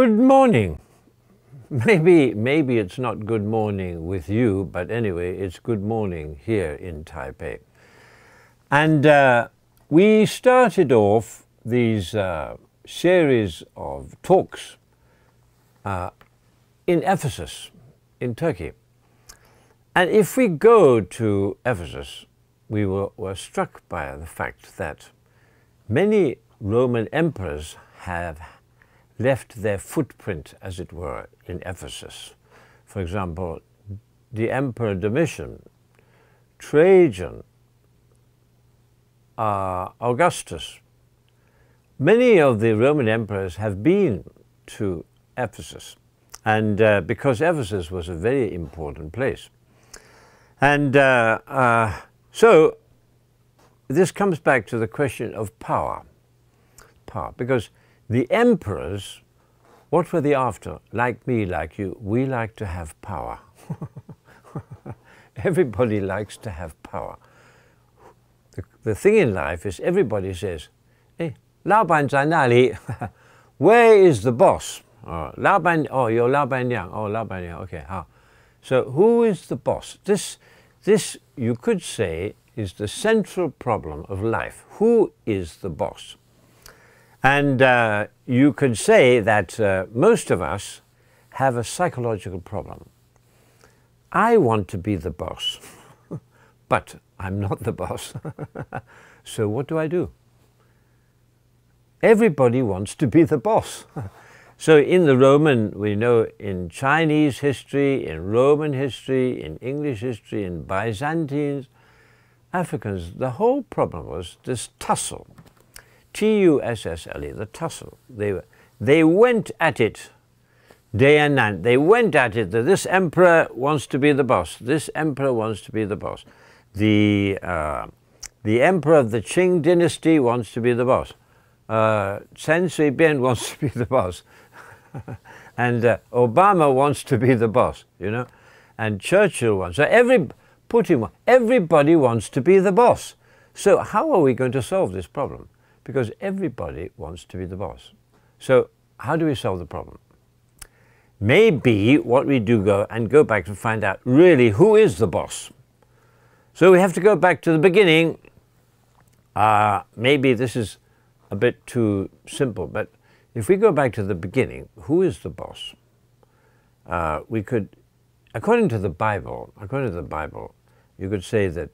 Good morning. Maybe it's not good morning with you, but anyway, it's good morning here in Taipei. And we started off these series of talks in Ephesus, in Turkey. And if we go to Ephesus, we were struck by the fact that many Roman emperors have left their footprint, as it were, in Ephesus. For example, the Emperor Domitian, Trajan, Augustus. Many of the Roman emperors have been to Ephesus, and because Ephesus was a very important place. And so this comes back to the question of power. Because the emperors, what were they after? Like me, like you, we like to have power. Everybody likes to have power. The thing in life is everybody says, hey, 老板在哪里? Where is the boss? 老板, your 老板娘,老板娘, okay, how? So who is the boss? This you could say is the central problem of life. Who is the boss? And you could say that most of us have a psychological problem. I want to be the boss, but I'm not the boss. So what do? Everybody wants to be the boss. So in the Roman, we know in Chinese history, in Roman history, in English history, in Byzantines, Africans, the whole problem was this tussle. Tussle, the tussle. They went at it day and night. They went at it that this emperor wants to be the boss. This emperor wants to be the boss. The emperor of the Qing dynasty wants to be the boss. Chen Shui-bian wants to be the boss. And Obama wants to be the boss, you know. And Churchill wants. So everybody wants to be the boss. So how are we going to solve this problem? Because everybody wants to be the boss. So how do we solve the problem? Maybe what we do go back to find out really who is the boss. So we have to go back to the beginning. Maybe this is a bit too simple, but if we go back to the beginning, who is the boss? We could, according to the Bible, you could say that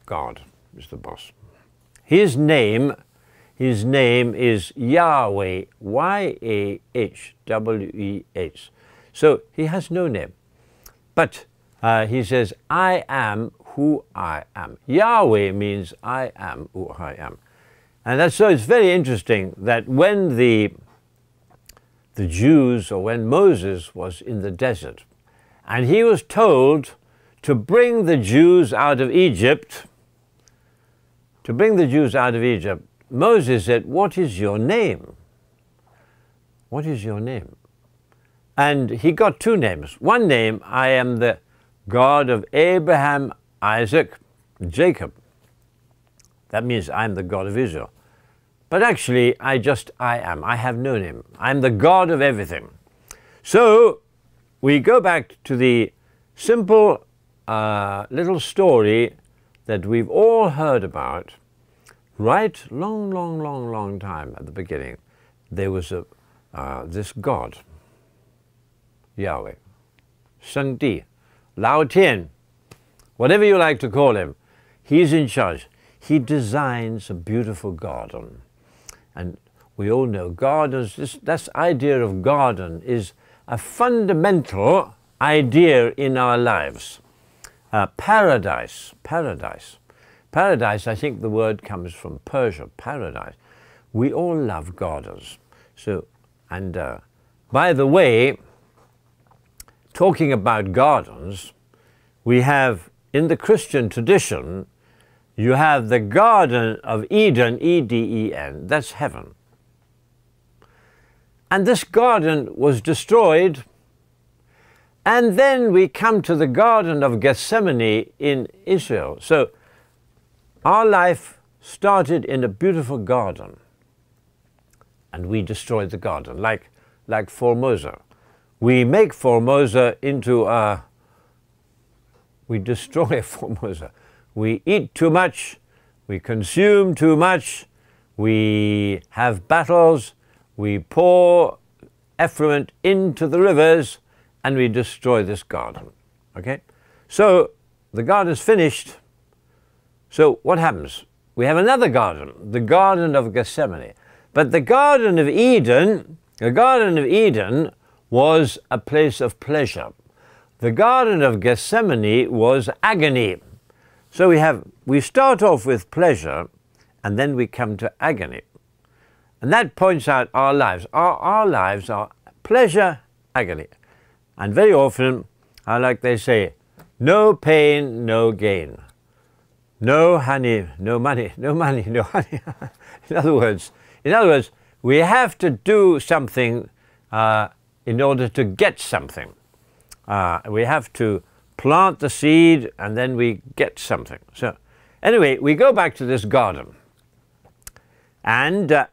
God is the boss. His name is Yahweh, Y-A-H-W-E-H. So he has no name. But he says, I am who I am. Yahweh means I am who I am. And so it's very interesting that when the Jews, or when Moses was in the desert, and he was told to bring the Jews out of Egypt, Moses said, what is your name? What is your name? And he got two names. One name, I am the God of Abraham, Isaac, Jacob. That means I'm the God of Israel. But actually, I am. I have no name. I'm the God of everything. So we go back to the simple little story that we've all heard about. Right, long time at the beginning, there was this God, Yahweh, 上帝, Lao Tian, whatever you like to call him, he's in charge. He designs a beautiful garden. And we all know gardens, this idea of garden is a fundamental idea in our lives. Paradise. Paradise, I think the word comes from Persia, paradise. We all love gardens. So, and by the way, talking about gardens, we have, in the Christian tradition, you have the Garden of Eden, E-D-E-N, that's heaven. And this garden was destroyed, and then we come to the Garden of Gethsemane in Israel. So our life started in a beautiful garden, and we destroyed the garden, like like Formosa. We make Formosa into we destroy Formosa. We eat too much, we consume too much, we have battles, we pour effluent into the rivers, and we destroy this garden. Okay? So the garden is finished. So what happens? We have another garden, the Garden of Gethsemane. But the Garden of Eden was a place of pleasure. The Garden of Gethsemane was agony. So we start off with pleasure, and then we come to agony. And that points out our lives. Our lives are pleasure, agony. And very often, like they say, no pain, no gain. No honey, no money, no money, no honey. In other words, we have to do something in order to get something. We have to plant the seed and then we get something. So anyway, we go back to this garden. And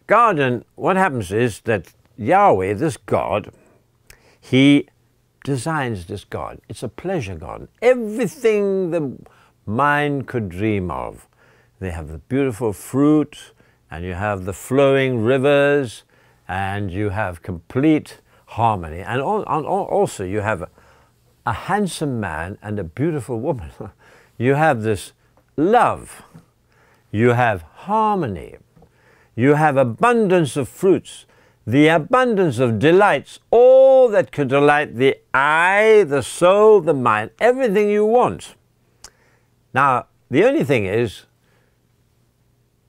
garden, what happens is that Yahweh, this God, he designs this garden. It's a pleasure garden. Everything the mind could dream of. They have the beautiful fruit, and you have the flowing rivers, and you have complete harmony. And also you have a handsome man and a beautiful woman. You have this love. You have harmony. You have abundance of fruits. The abundance of delights, all that could delight the eye, the soul, the mind, everything you want. Now, the only thing is,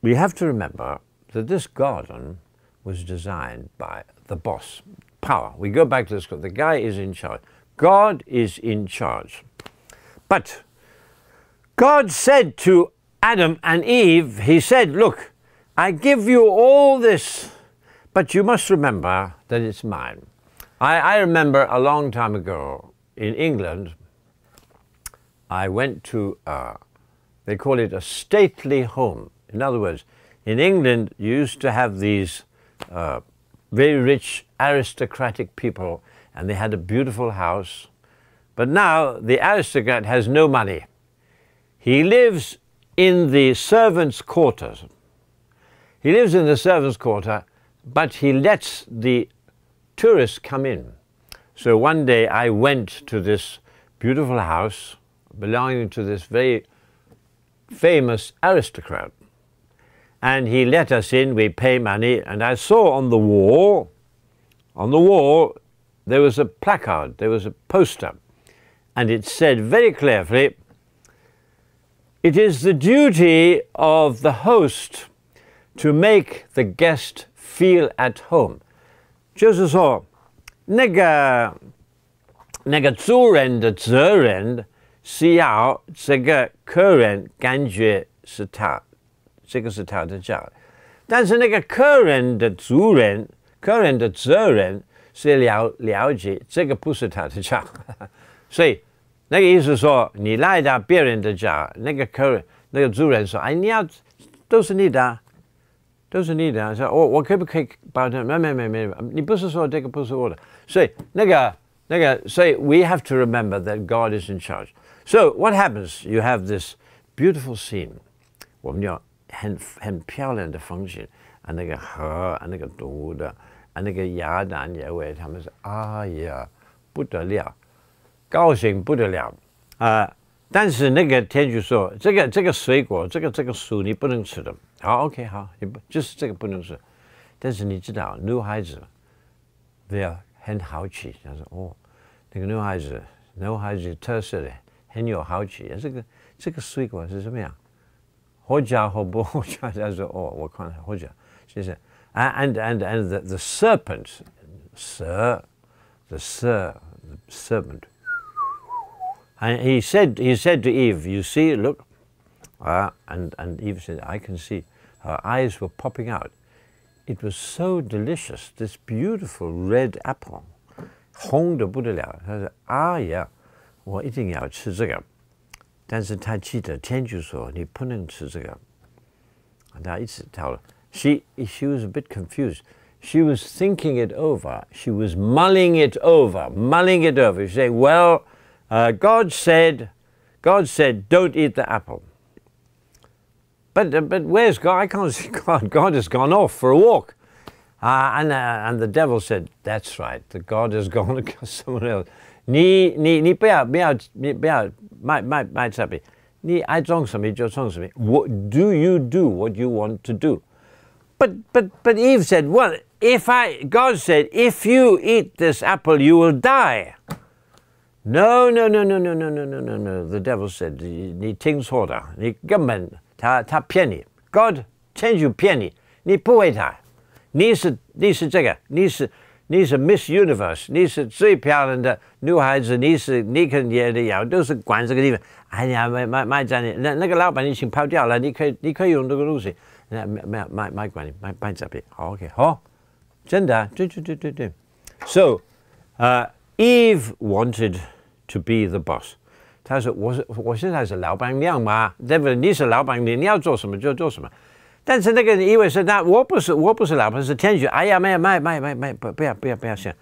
we have to remember that this garden was designed by the boss, power. We go back to this, the guy is in charge. God is in charge. But God said to Adam and Eve, he said, look, I give you all this, but you must remember that it's mine. I remember a long time ago in England, I went to, they call it a stately home. In other words, in England, you used to have these very rich aristocratic people, and they had a beautiful house. But now the aristocrat has no money. He lives in the servants' quarters. He lives in the servants' quarter, but he lets the tourists come in. So one day I went to this beautiful house belonging to this very famous aristocrat. And he let us in, we pay money, and I saw on the wall, there was a placard, there was a poster, and it said very clearly, it is the duty of the host to make the guest feel at home. 就是说，那个主人的责任是要这个客人感觉是他，这个是他的家。但是那个客人的责任是了解这个不是他的家。所以那个意思说，你来到别人的家，那个客人那个主人说，哎，你要都是你的。都是你的，说我可不可以保证？没，你不是说这个不是我的，所以所以 we have to remember that God is in charge. So what happens? You have this beautiful scene. 我们有很漂亮的风景，啊，那个河，啊，那个动物的，啊，那个亚当野味，他们说，哎呀，不得了，高兴不得了，但是那个天主说，这个水果，这个树你不能吃的。好 ，OK， 好，就是这个不能吃。但是你知道，女孩子很好奇，她说哦，那个女孩子特色的很有好奇，这个水果是什么样？好吃或不好吃？她说哦，我看好吃，谢谢。And the serpent, the serpent. And he said to Eve, you see, look, and Eve said, I can see. Her eyes were popping out. It was so delicious, this beautiful red apple. 红得不得了。她说，啊呀，我一定要吃这个。但是她记得天主说，你不能吃这个。她一直到了，she was a bit confused. She was thinking it over. She was mulling it over. She's saying, well, God said, don't eat the apple. But where's God? I can't see God. God has gone off for a walk. And the devil said, that's right. The God has gone to someone else. 你不要卖差别，你爱种什么就种什么。What do you do what you want to do? But Eve said, well, God said, if you eat this apple, you will die. No. The devil said, 你听错了，你根本他骗你。God 天主骗你，你不会他，你是这个，你是 Miss Universe， 你是最漂亮的女孩子，你跟也的要都是管这个地方。哎呀，卖在你那个老板已经跑掉了，你可以用这个东西，卖管你卖这边。好 ，OK， 好，真的，对。So, Eve wanted to be the boss. 她说我现在是老板娘嘛，对不对？你是老板娘，你要做什么就做什么。但是那个人以为是那我不是老板，是天主。哎呀，卖，不要想，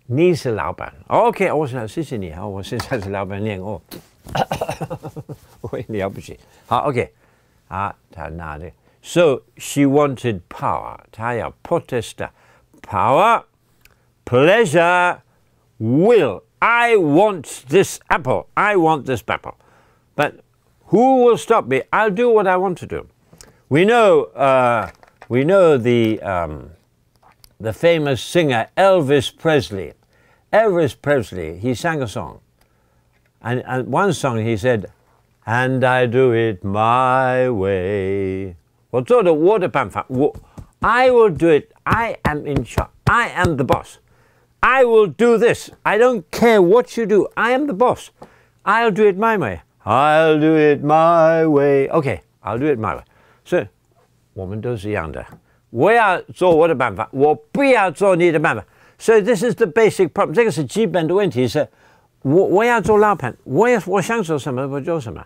你是老板。OK， 我说谢谢你啊，我现在是老板娘哦。我了不起。好 ，OK， 他拿的。So she wanted power， 她要 protest power, pleasure, will. I want this apple. I want this apple. But who will stop me? I'll do what I want to do. We know the famous singer Elvis Presley. Elvis Presley, he sang a song. And one song he said, and I do it my way. 我做的我的办法，I will do it. I am in charge. I am the boss. I will do this. I don't care what you do. I am the boss. I'll do it my way. I'll do it my way. Okay, I'll do it my way. 所以我们都是一样的。我要做我的办法，我不要做你的办法。So this is the basic problem. 这个是基本的问题是，我要做老板，我想做什么我做什么。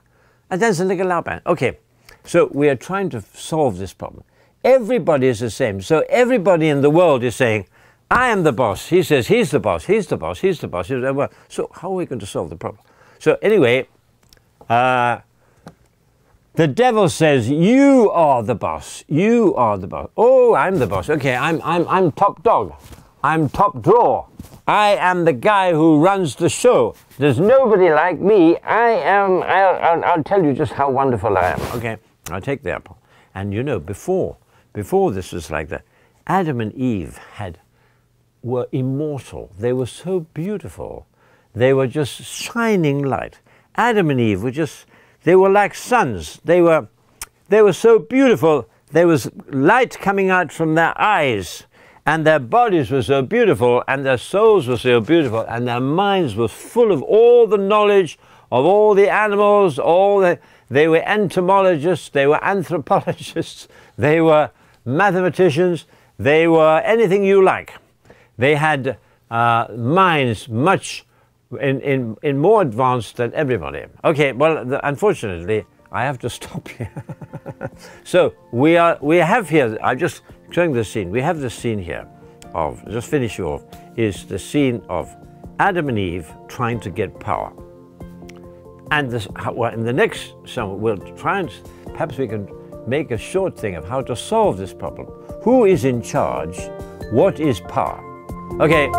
但是那个老板 ，OK. So we are trying to solve this problem. Everybody is the same. So everybody in the world is saying, I am the boss. He says he's the boss. He's the boss. He's the boss. He's the boss. So how are we going to solve the problem? So anyway, the devil says, you are the boss. You are the boss. Oh, I'm the boss. Okay, I'm top dog. I'm top drawer. I am the guy who runs the show. There's nobody like me. I'll tell you just how wonderful I am. Okay, I'll take the apple. And you know, before this was like that, Adam and Eve were immortal. They were so beautiful. They were just shining light. Adam and Eve they were like suns. They were so beautiful. There was light coming out from their eyes, and their bodies were so beautiful, and their souls were so beautiful, and their minds were full of all the knowledge of all the animals. They were entomologists. They were anthropologists. They were mathematicians. They were anything you like. They had minds much in more advanced than everybody. Okay, well, unfortunately, I have to stop here. So we have here, I'm just showing the scene. We have the scene here of, just finish you off, is the scene of Adam and Eve trying to get power. And in the next song, we'll try and, perhaps we can make a short thing of how to solve this problem. Who is in charge? What is power? Okay.